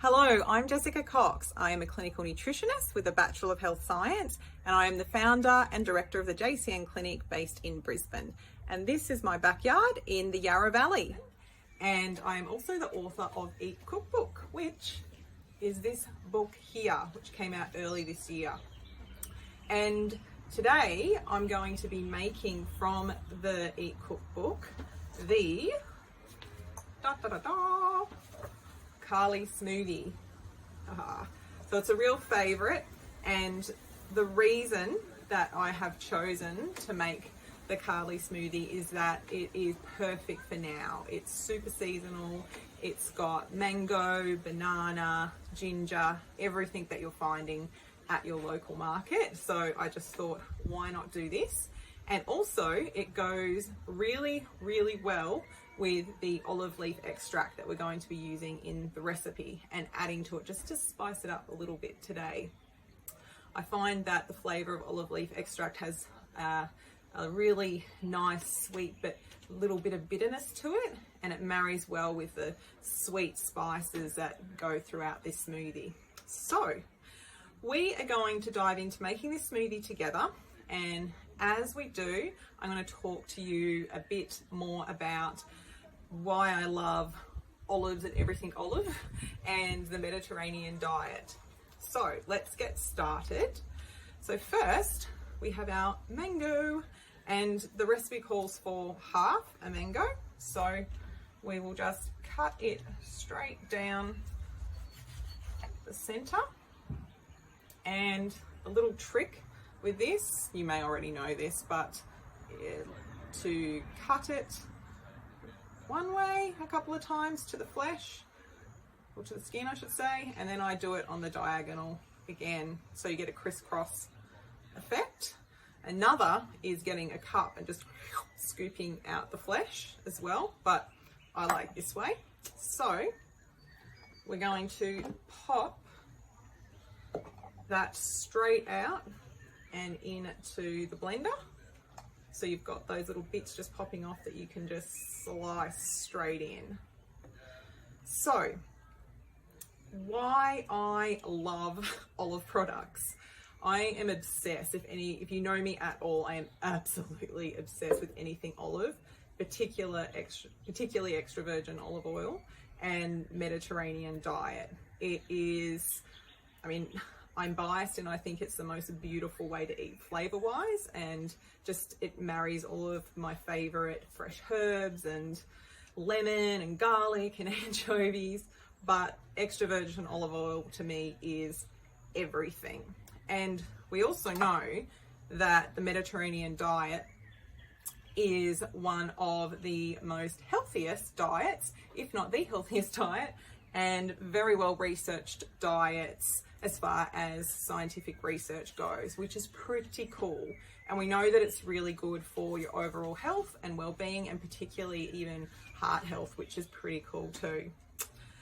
Hello, I'm Jessica Cox. I am a clinical nutritionist with a Bachelor of Health Science, and I am the founder and director of the JCN Clinic based in Brisbane. And this is my backyard in the Yarra Valley. And I am also the author of Eat Cookbook, which is this book here, which came out early this year. And today I'm going to be making from the Eat Cookbook the Carly Smoothie. So it's a real favorite, and the reason that I have chosen to make the Carly Smoothie is that it is perfect for now. It's super seasonal. It's got mango, banana, ginger, everything that you're finding at your local market. So I just thought, why not do this? And also it goes really, really well with the olive leaf extract that we're going to be using in the recipe and adding to it just to spice it up a little bit today. I find that the flavor of olive leaf extract has a really nice sweet but little bit of bitterness to it, and it marries well with the sweet spices that go throughout this smoothie. So we are going to dive into making this smoothie together, and as we do, I'm going to talk to you a bit more about why I love olives and everything olive and the Mediterranean diet. So let's get started. So first we have our mango, and the recipe calls for half a mango. So we will just cut it straight down the center. And a little trick with this, you may already know this, but to cut it one way a couple of times to the flesh, or to the skin I should say, and then I do it on the diagonal again, so you get a crisscross effect. Another is getting a cup and just scooping out the flesh as well, but I like this way. So we're going to pop that straight out and into the blender. So you've got those little bits just popping off that you can just slice straight in. So why I love olive products. I am obsessed. If you know me at all, I am absolutely obsessed with anything olive, particularly extra virgin olive oil and Mediterranean diet. It is, I'm biased and I think it's the most beautiful way to eat flavor-wise, and just it marries all of my favorite fresh herbs and lemon and garlic and anchovies, but extra virgin olive oil to me is everything. And we also know that the Mediterranean diet is one of the most healthiest diets, if not the healthiest diet, and very well researched diets as far as scientific research goes, which is pretty cool. And we know that it's really good for your overall health and well-being, and particularly even heart health, which is pretty cool too.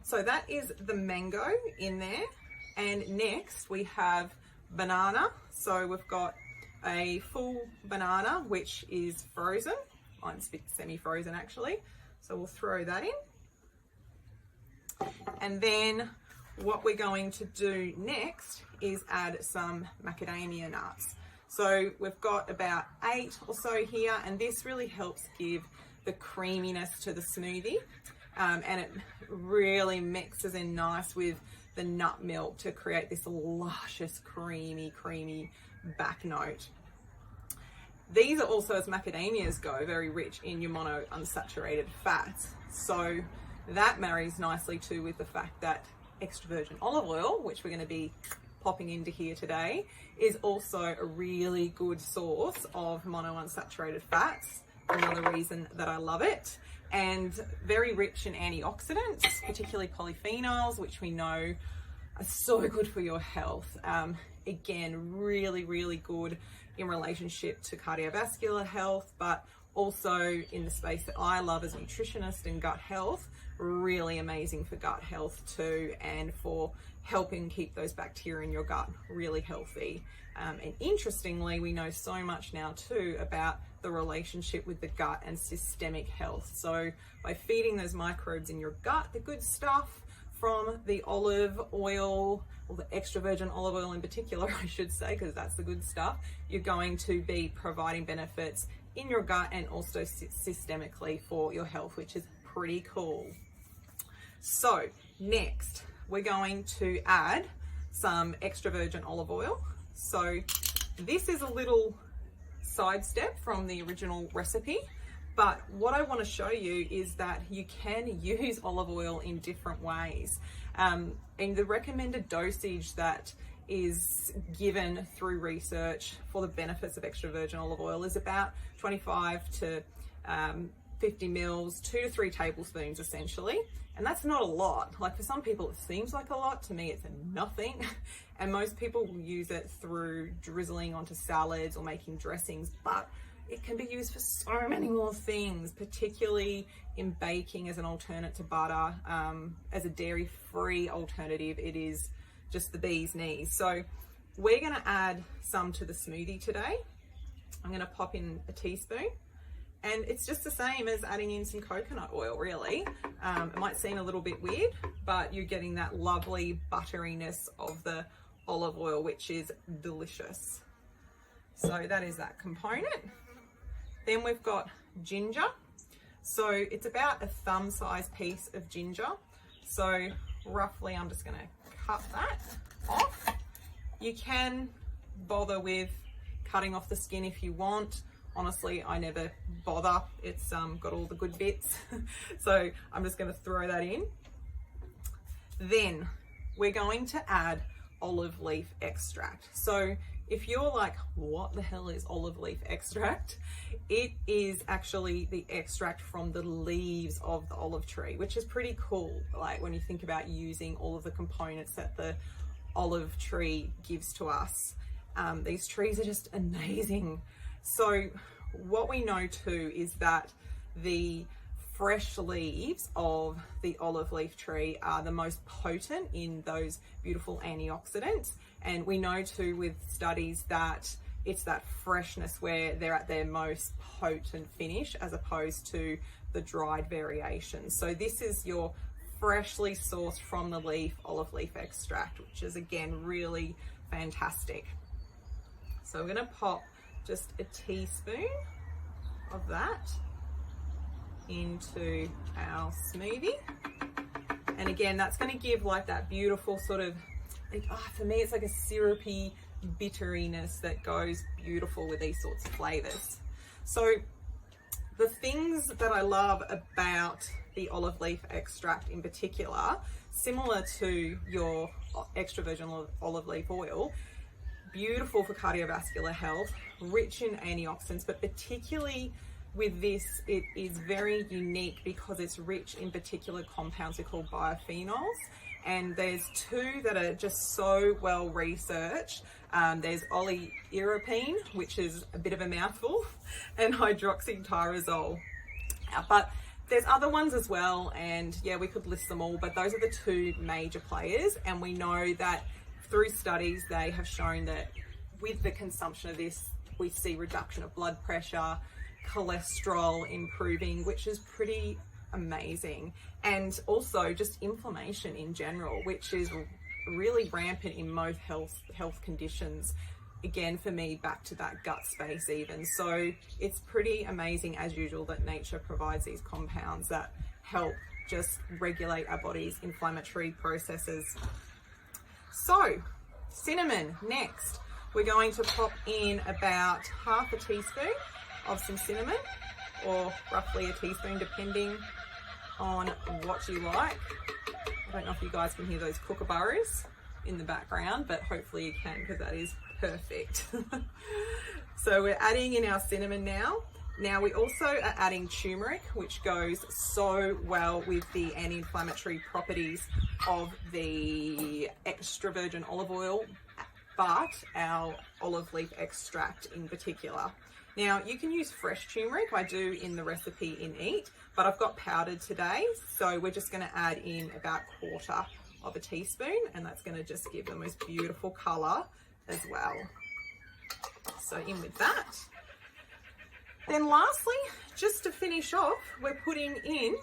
So that is the mango in there. And next we have banana. So we've got a full banana, which is frozen. Mine's a bit semi-frozen actually. So we'll throw that in. And then what we're going to do next is add some macadamia nuts. So we've got about 8 or so here, and this really helps give the creaminess to the smoothie, and it really mixes in nice with the nut milk to create this luscious creamy back note. These are also, as macadamias go, very rich in your monounsaturated fats, so that marries nicely too with the fact that extra virgin olive oil, which we're going to be popping into here today, is also a really good source of monounsaturated fats. Another reason that I love it. And very rich in antioxidants, particularly polyphenols, which we know are so good for your health. Again, really good in relationship to cardiovascular health, but also in the space that I love as a nutritionist and gut health. Really amazing for gut health too, and for helping keep those bacteria in your gut really healthy. And interestingly, we know so much now too about the relationship with the gut and systemic health. So by feeding those microbes in your gut, the good stuff, from the olive oil, or the extra virgin olive oil in particular, I should say, because that's the good stuff. You're going to be providing benefits in your gut and also systemically for your health, which is pretty cool. So next, we're going to add some extra virgin olive oil. So this is a little sidestep from the original recipe, but what I want to show you is that you can use olive oil in different ways. And the recommended dosage that is given through research for the benefits of extra virgin olive oil is about 25 to 50 mils, 2 to 3 tablespoons essentially. And that's not a lot. Like for some people it seems like a lot, to me it's nothing. And most people will use it through drizzling onto salads or making dressings, but it can be used for so many more things, particularly in baking as an alternate to butter. As a dairy-free alternative, it is just the bee's knees. So we're gonna add some to the smoothie today. I'm gonna pop in a teaspoon, and it's just the same as adding in some coconut oil, really. It might seem a little bit weird, but you're getting that lovely butteriness of the olive oil, which is delicious. So that is that component. Then we've got ginger. So it's about a thumb-sized piece of ginger. So roughly, I'm just gonna cut that off. You can bother with cutting off the skin if you want. Honestly, I never bother. It's got all the good bits. So I'm just gonna throw that in. Then we're going to add olive leaf extract. So if you're like, what the hell is olive leaf extract? It is actually the extract from the leaves of the olive tree, which is pretty cool. Like when you think about using all of the components that the olive tree gives to us. These trees are just amazing. So what we know too is that the fresh leaves of the olive leaf tree are the most potent in those beautiful antioxidants. And we know too with studies that it's that freshness where they're at their most potent finish as opposed to the dried variations. So this is your freshly sourced from the leaf olive leaf extract, which is again really fantastic. So we're going to pop just a teaspoon of that into our smoothie. And again, that's going to give like that beautiful sort of, for me, it's like a syrupy bitteriness that goes beautiful with these sorts of flavors. So the things that I love about the olive leaf extract in particular, similar to your extra virgin olive leaf oil, beautiful for cardiovascular health, rich in antioxidants, but particularly with this, it is very unique because it's rich in particular compounds we call biophenols. And there's 2 that are just so well researched. There's oleuropein, which is a bit of a mouthful, and hydroxytyrosol. But there's other ones as well, and yeah, we could list them all, but those are the 2 major players. And we know that through studies, they have shown that with the consumption of this, we see reduction of blood pressure, cholesterol improving, which is pretty amazing. And also just inflammation in general, which is really rampant in most health conditions. Again, for me, back to that gut space even. So it's pretty amazing as usual that nature provides these compounds that help just regulate our body's inflammatory processes. So cinnamon next. We're going to pop in about half a teaspoon of some cinnamon, or roughly a teaspoon depending on what you like. I don't know if you guys can hear those kookaburras in the background, but hopefully you can, because that is perfect. So we're adding in our cinnamon now. Now we also are adding turmeric, which goes so well with the anti-inflammatory properties of the extra virgin olive oil, but our olive leaf extract in particular. Now you can use fresh turmeric, I do in the recipe in Eat, but I've got powdered today. So we're just gonna add in about 1/4 of a teaspoon, and that's gonna just give the most beautiful color as well. So in with that. Then lastly, just to finish off, we're putting in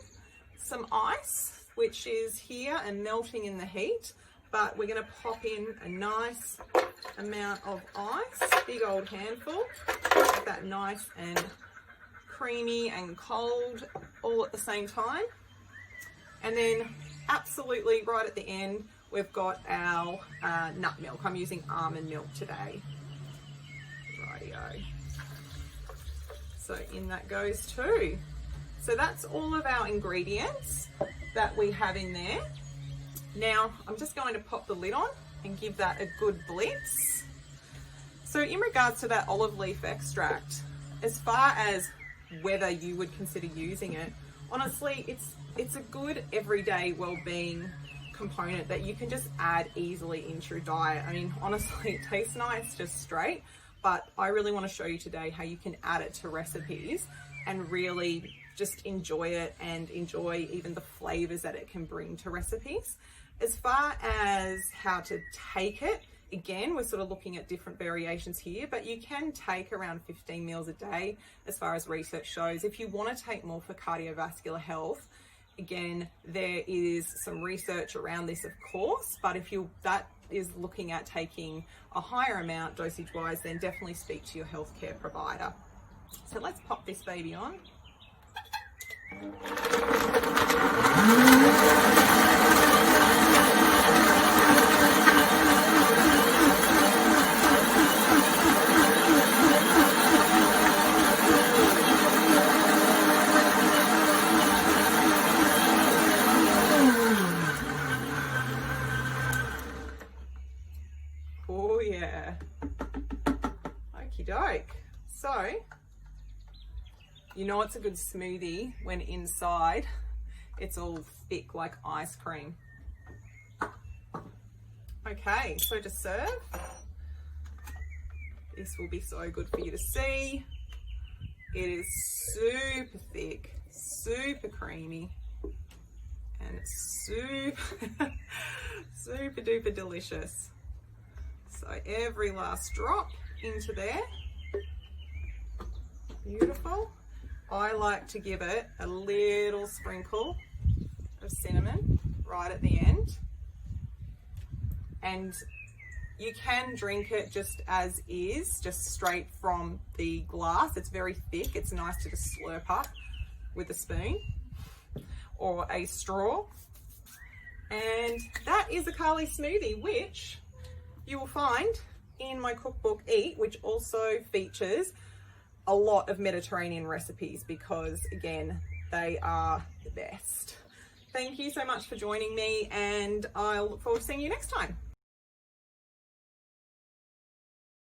some ice. which is here and melting in the heat, but we're going to pop in a nice amount of ice, big old handful, get that nice and creamy and cold all at the same time. And then absolutely right at the end, we've got our nut milk. I'm using almond milk today. Rightio. So in that goes too. So that's all of our ingredients that we have in there. Now I'm just going to pop the lid on and give that a good blitz. So in regards to that olive leaf extract, as far as whether you would consider using it, honestly, it's a good everyday well-being component that you can just add easily into your diet. I mean, honestly, it tastes nice just straight, but I really want to show you today how you can add it to recipes and really just enjoy it and enjoy even the flavors that it can bring to recipes. As far as how to take it, again, we're sort of looking at different variations here, but you can take around 15 meals a day as far as research shows. If you want to take more for cardiovascular health, again, there is some research around this, of course, but if that is looking at taking a higher amount dosage wise, then definitely speak to your healthcare provider. So let's pop this baby on. Oh yeah. Okie doke. So, you know it's a good smoothie when inside it's all thick like ice cream. Okay, so to serve, this will be so good for you to see. It is super thick, super creamy, and it's super, super duper delicious. So every last drop into there. Beautiful. I like to give it a little sprinkle of cinnamon right at the end. And you can drink it just as is, just straight from the glass. It's very thick. It's nice to just slurp up with a spoon or a straw. And that is a Carly smoothie, which you will find in my cookbook Eat, which also features a lot of Mediterranean recipes because, again, they are the best. Thank you so much for joining me, and I look forward to seeing you next time.